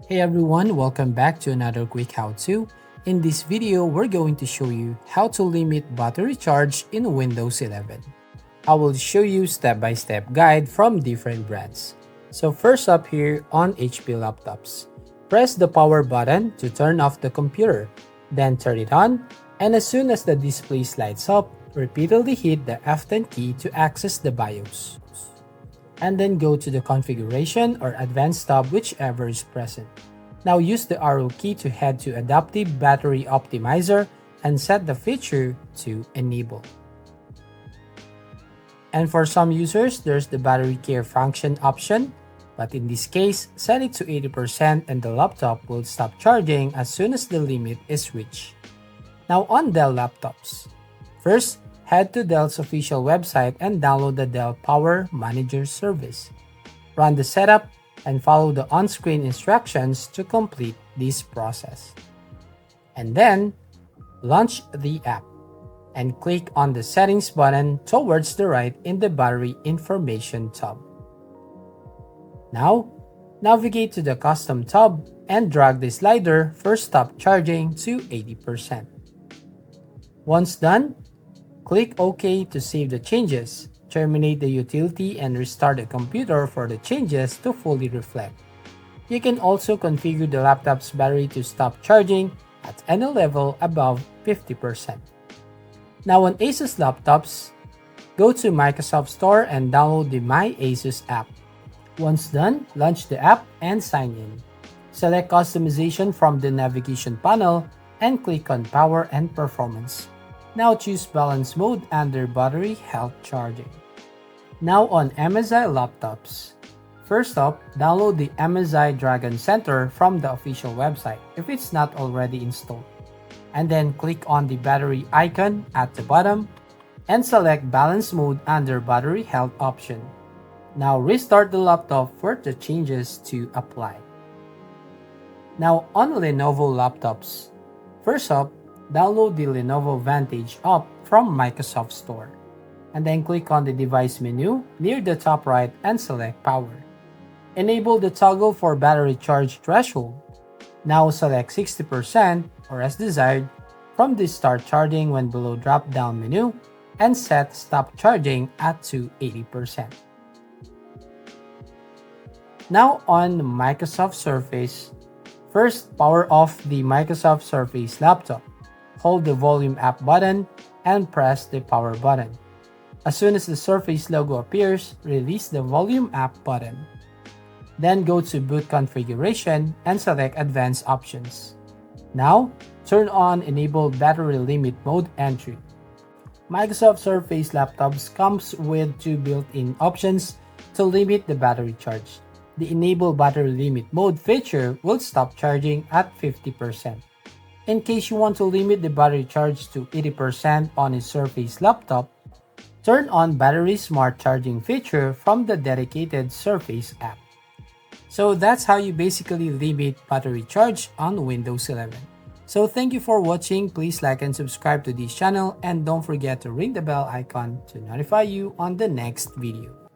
Hey everyone, welcome back to another quick how-to. In this video, we're going to show you how to limit battery charge in Windows 11. I will show you step-by-step guide from different brands. So first up here on HP laptops, press the power button to turn off the computer, then turn it on, and as soon as the display lights up, repeatedly hit the F10 key to access the BIOS. And then go to the configuration or advanced tab, whichever is present. Now use the arrow key to head to Adaptive Battery Optimizer and set the feature to enable. And for some users, there's the battery care function option, but in this case, set it to 80% and the laptop will stop charging as soon as the limit is reached. Now on Dell laptops, first, head to Dell's official website and download the Dell Power Manager service. Run the setup and follow the on-screen instructions to complete this process. And then, launch the app and click on the Settings button towards the right in the Battery Information tab. Now, navigate to the Custom tab and drag the slider for Stop Charging to 80%. Once done, click OK to save the changes, terminate the utility, and restart the computer for the changes to fully reflect. You can also configure the laptop's battery to stop charging at any level above 50%. Now on Asus laptops, go to Microsoft Store and download the My Asus app. Once done, launch the app and sign in. Select Customization from the navigation panel and click on Power and Performance. Now choose Balance Mode under Battery Health Charging. Now on MSI laptops. First up, download the MSI Dragon Center from the official website if it's not already installed. And then click on the battery icon at the bottom and select Balance Mode under Battery Health option. Now restart the laptop for the changes to apply. Now on Lenovo laptops. First up, download the Lenovo Vantage app from Microsoft Store. And then click on the device menu near the top right and select Power. Enable the toggle for battery charge threshold. Now select 60% or as desired from the Start Charging when below drop-down menu and set Stop Charging at to 80%. Now on Microsoft Surface, first power off the Microsoft Surface laptop. Hold the volume up button and press the power button. As soon as the Surface logo appears, release the volume up button. Then go to boot configuration and select advanced options. Now, turn on enable battery limit mode entry. Microsoft Surface laptops comes with two built-in options to limit the battery charge. The enable battery limit mode feature will stop charging at 50%. In case you want to limit the battery charge to 80% on a Surface laptop, turn on Battery Smart Charging feature from the dedicated Surface app. So that's how you basically limit battery charge on Windows 11. So thank you for watching. Please like and subscribe to this channel and don't forget to ring the bell icon to notify you on the next video.